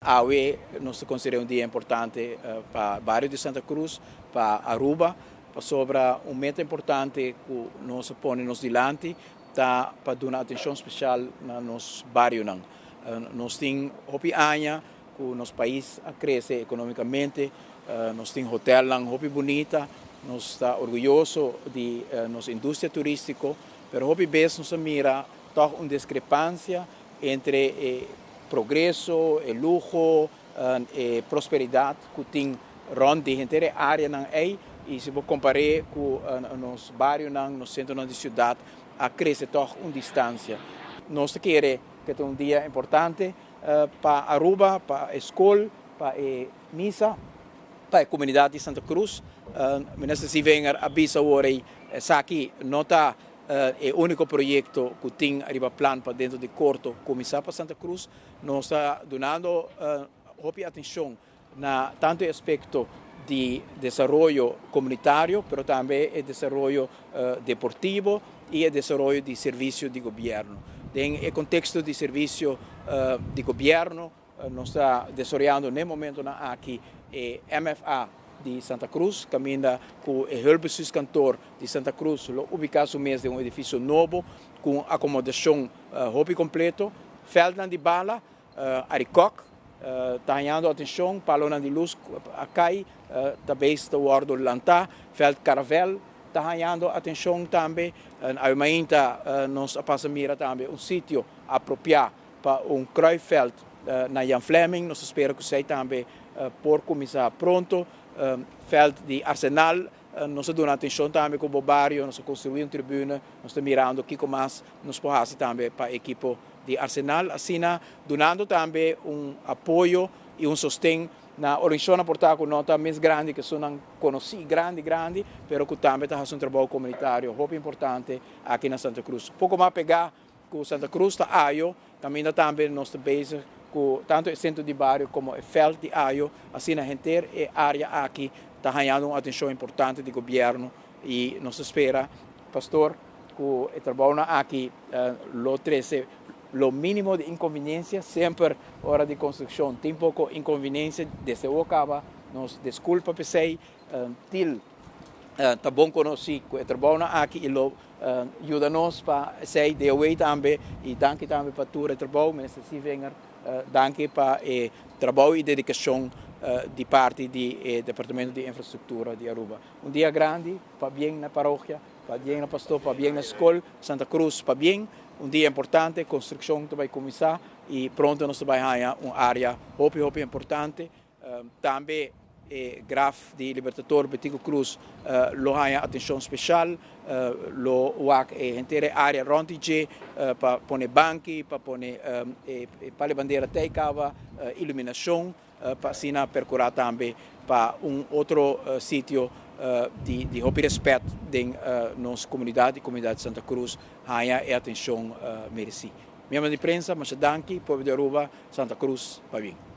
AUE nós consideramos um dia importante para o bairro de Santa Cruz, para Aruba, sobre um momento importante que nós ponemos diante para dar atenção especial no nosso bairro. Nós temos hopi anos que o nosso país cresce economicamente, nós temos hotel hopi bonita, nós estamos orgulhosos de nossa indústria turística, mas hopi vez nós mira toda uma discrepância entre progresso, luxo e prosperidade que tem ronde inteira área e se você comparar com nos bairros, nos centros de cidade, cresce toda uma distância. Nós queremos que é um dia importante para Aruba, para a escola, para a missa, para a comunidade de Santa Cruz. Nós vamos avisar hoje, aqui não está é o único projeto que tem arriba plano para dentro de curto começar para Santa Cruz. Nós estamos dando atenção na tanto aspecto de desenvolvimento comunitário, mas também o desenvolvimento deportivo e o desenvolvimento de serviços de governo. No contexto de serviço de governo, nós estamos desenvolvendo no momento aqui MFA de Santa Cruz, caminha com o Hulbesus Cantor de Santa Cruz, ubicado no mês de um edifício novo, com acomodação hobby completo, feldan de bala, aricoc, tanhando atenção, palona de luz, acai, também está o ordo lantá, feld caravel, tanhando atenção também, ainda nós passamos mira também um sítio apropriado para um Kruifeld na Jan Fleming, nós esperamos que seja também por começar pronto. Feld de Arsenal, nós damos atenção também com o bairro, nós construímos uma tribuna, nós estamos mirando aqui como nós podemos também para a equipe de Arsenal, assim, dando também apoio e sustento na organização portátil nota mais grande que são conhecidos, grande, mas que também está um trabalho comunitário muito importante aqui na Santa Cruz. Pouco mais pegar com Santa Cruz, também nós estamos com tanto o centro de bairro como o feld de Aio, assim a gente área aqui está ganhando uma atenção importante do governo e nós espera, pastor, que o trabalho aqui o mínimo de inconveniência, sempre hora de construção, tem pouco inconveniência, desde o acaba, nos desculpa para você, tá bom conhecer o trabalho aqui e ajuda-nos para ser de away também e danke também para todo o trabalho, mas se venha danke para o trabalho e dedicação de parte do Departamento de Infraestrutura de Aruba. Um dia grande, para bem na paróquia, para bem na pastor, para bem na escola, Santa Cruz, para bem. Um dia importante, construção vai começar e pronto nós vamos ganhar uma área muito importante. Também graf de Libertador Betico Cruz lo ganha atenção especial, lo wak inteira área rontige para pôr banque, para pôr para bandeira teicava, iluminação, para assim percorrer também para outro sítio de respeito da nossa comunidade de Santa Cruz, ganha a atenção merecida. Membro de imprensa, mas danke, povo de Aruba, Santa Cruz, para bem.